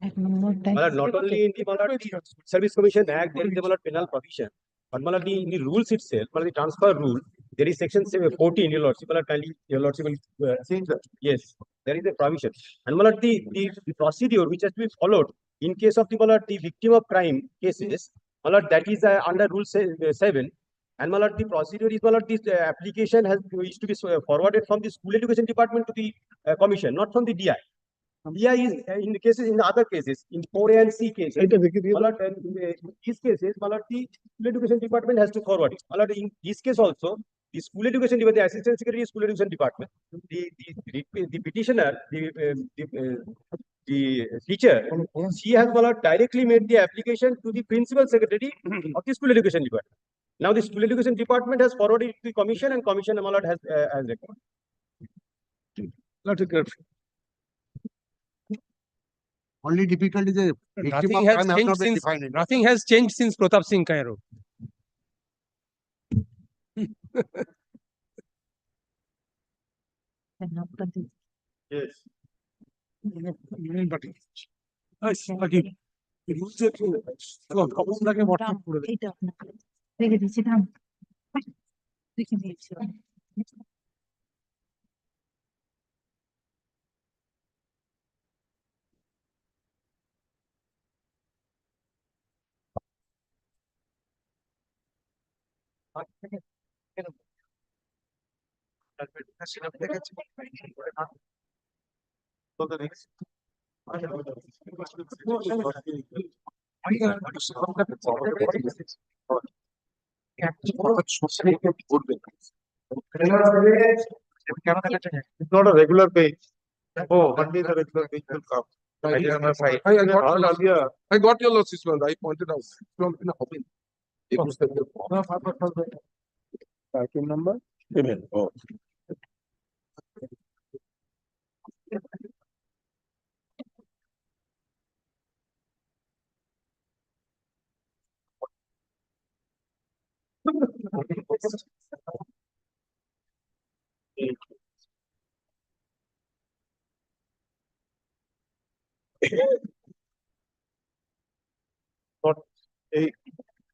Malad, not only in the Malad, the Service Commission Act, there is a Malad penal provision. But Malad, in the rules itself, Malad, the transfer rule, there is section 14, your lordship, Malad, kindly, your lordship will, Change that. yes, there is a provision. And Malad, the procedure which has to be followed in case of the Malad, the victim of crime cases, Malad, that is under rule 7. And Malad, the procedure is Malad, this application is to be forwarded from the school education department to the commission, not from the DI. DI is in the cases, in the other cases, in 4A and C cases. Malad, in these cases, Malad, the school education department has to forward it. Malad, in this case also, the school education department, the assistant secretary of school education department, the petitioner, the teacher, she has Malad, directly made the application to the principal secretary of the school education department. Now the school education department has forwarded it to the commission, and commission Malad has recommended. Not a good. Only difficulty is the victim Nothing of has crime has changed not been since, defined. nothing has changed since Pratap Singh Kairo. Yes. So the next. It's not a regular page. Oh, Monday the regular page will come. I got Yeah. I got your losses, man. I pointed out. From in a hobby. Tracking number? Oh.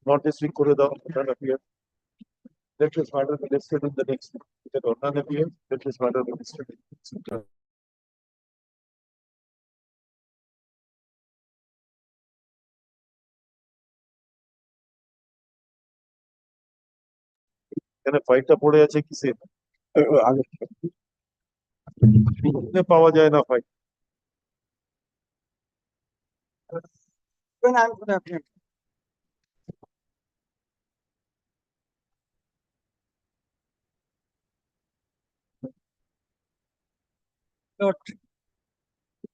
Not this week, Kore daw, none appear. Let this matter be listed in the next. None appear, let this matter be listed. এখানে ফাইলটা পড়ে আছে কিসের? পাওয়া যায় না file.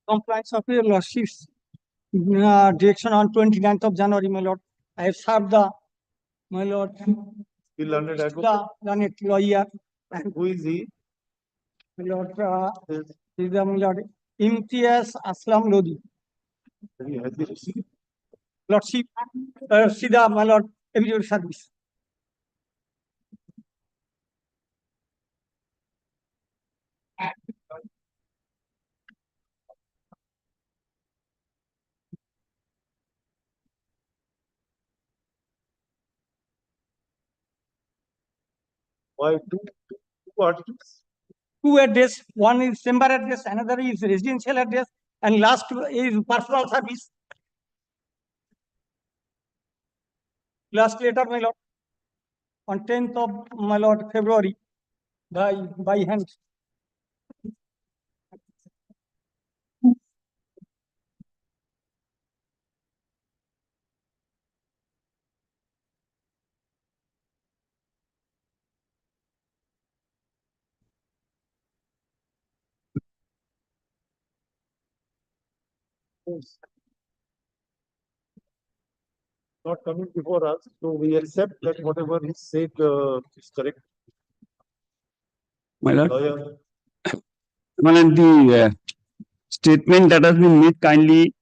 Compliance of your lordship's direction on 29th of January, my lord. I have served the, my lord, Still learned advocate. the learned lawyer, and Who is he? my lord, is the, my lord, Imtiaz Aslam Lodi. Has he received? Lordship, Sida, my lord, every service. Why two articles? Two address, one is chamber address, another is residential address, and last is personal service. Last letter, my lord, on 10th of, my lord, February, by hand. Not coming before us, so we accept that whatever he said is correct. My lord, Lawyer, my lord, the statement that has been made kindly.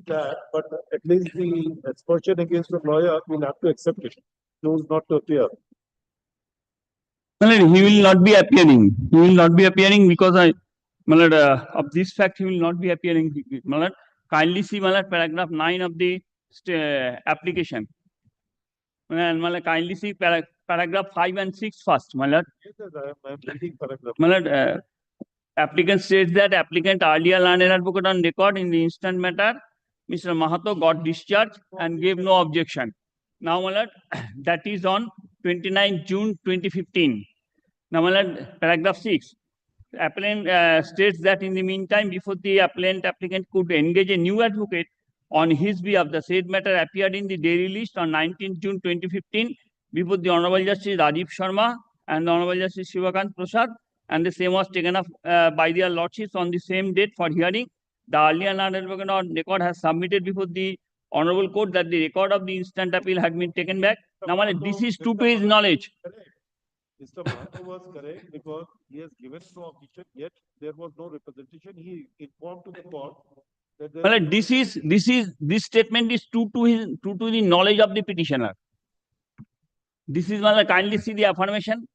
That, but at least the aspersion against the lawyer will have to accept it. Choose not to appear. My lord, he will not be appearing. He will not be appearing because my lord, of this fact, he will not be appearing. My lord, kindly see, my lord, paragraph 9 of the application. And my lord, kindly see paragraph 5 and 6 first, my lord. Yes, I am reading paragraph. My lord, applicant states that applicant earlier learned advocate on record in the instant matter, Mr. Mahato got discharged and gave no objection. Now, my lord, that is on 29 June 2015. Now, my lord, paragraph 6. Applicant states that in the meantime, before the applicant could engage a new advocate on his behalf, the said matter appeared in the daily list on 19 June 2015 before the Honorable Justice Rajiv Sharma and the Honorable Justice Shivakant Prasad, and the same was taken up by their lordships on the same date for hearing. The earlier learned advocate on record has submitted before the Honorable Court that the record of the instant appeal had been taken back. Now, my lord, this is true to his knowledge. Mr. Mahato was correct because he has given no objection, yet there was no representation. He informed to the court that there Well, this statement is true to the knowledge of the petitioner. This is, well, kindly see the affirmation.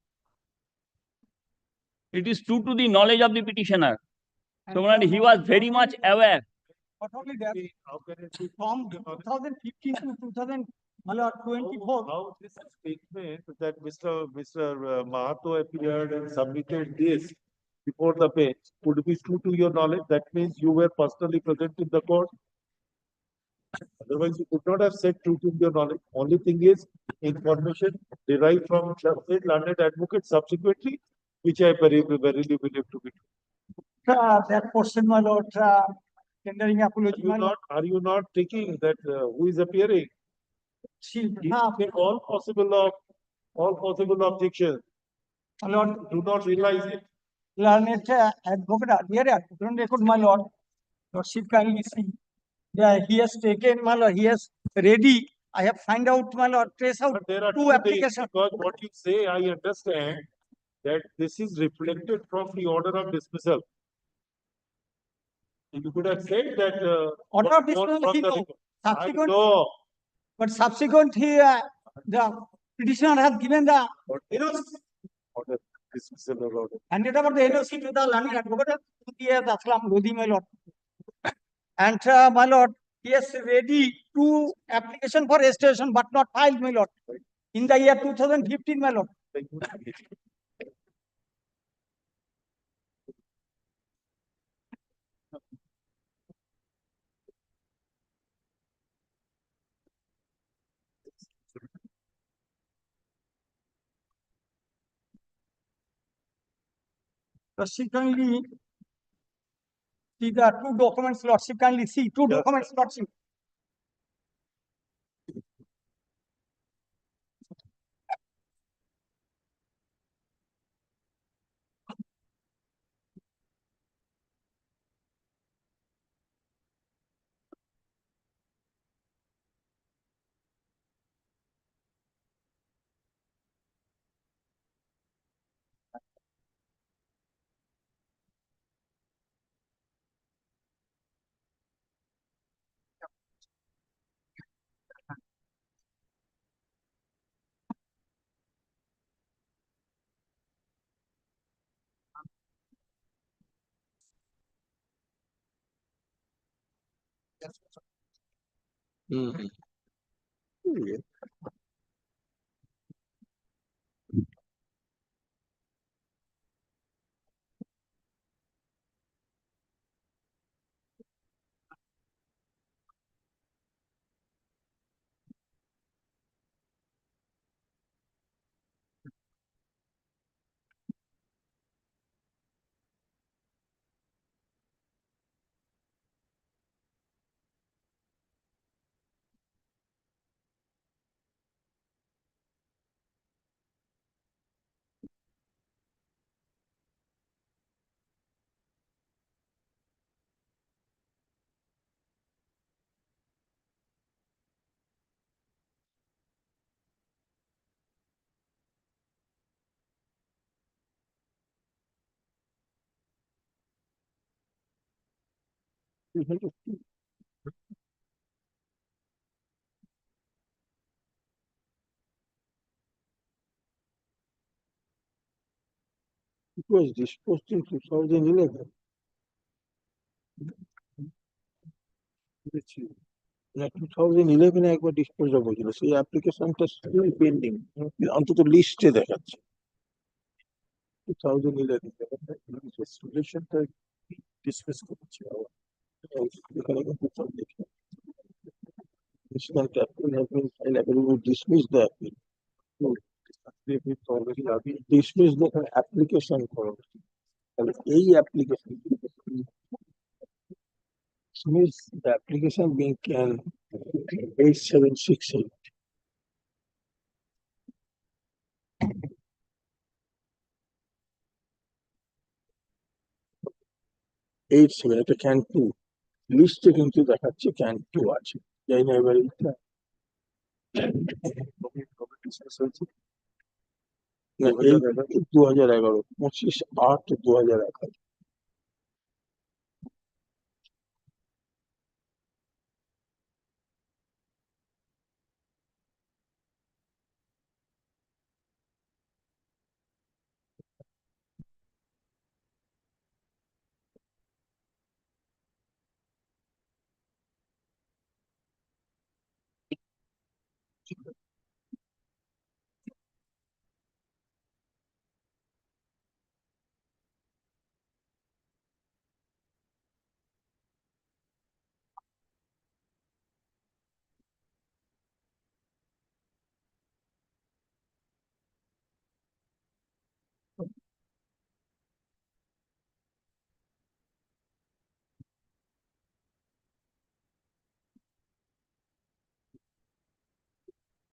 It is true to the knowledge of the petitioner. So, well, he was very much aware. Not only that, how can it be from 2015 to 2024, how this statement that Mr. Mahato appeared and submitted this before the bench could be true to your knowledge? That means you were personally present in the court. Otherwise, you could not have said true to your knowledge. Only thing is information derived from the said learned advocate subsequently, which I verily believe to be true. that portion, my lord, tendering apology, my lord. Are you not thinking that who is appearing? She, Take all possible objections. my lord, Do not realize it. learned advocate, dear advocate, record, my lord. Lordship kindly see. Yeah, he has taken, my lord, he has ready. I have find out, my lord, trace out But there are two two things, applications. because what you say, I understand that this is reflected from the order of dismissal. You could have said that. Order of from dismissal, he the know. record. Subsequent, No. but subsequent, he, the petitioner has given the, you know, Order dismissal or order. handed over the NOC to the learned advocate, the Aslam Lodi, my lord. And, my lord, he has ready two application for registration, but not filed, my lord. In the year 2015, my lord. Lordship kindly see the two documents, lordship kindly see two documents, lordship. It was disposed in 2011. না 2011 একবার dispose of হয়েছিল সেই অ্যাপ্লিকেশনটা still pending অন্তত লিস্টে দেখাচ্ছে 2011 রেজুলেশনটা dismiss করেছে এখানে কিন্তু সব দেখি Additional capital has been filed, we dismiss the appeal. Dismiss the application for a application. Dismiss the application being can 8768. Eight seven এটা can two লিস্টে কিন্তু দেখাচ্ছে can two আছে যাই না এবার এটা না এই 2011 25/8/2011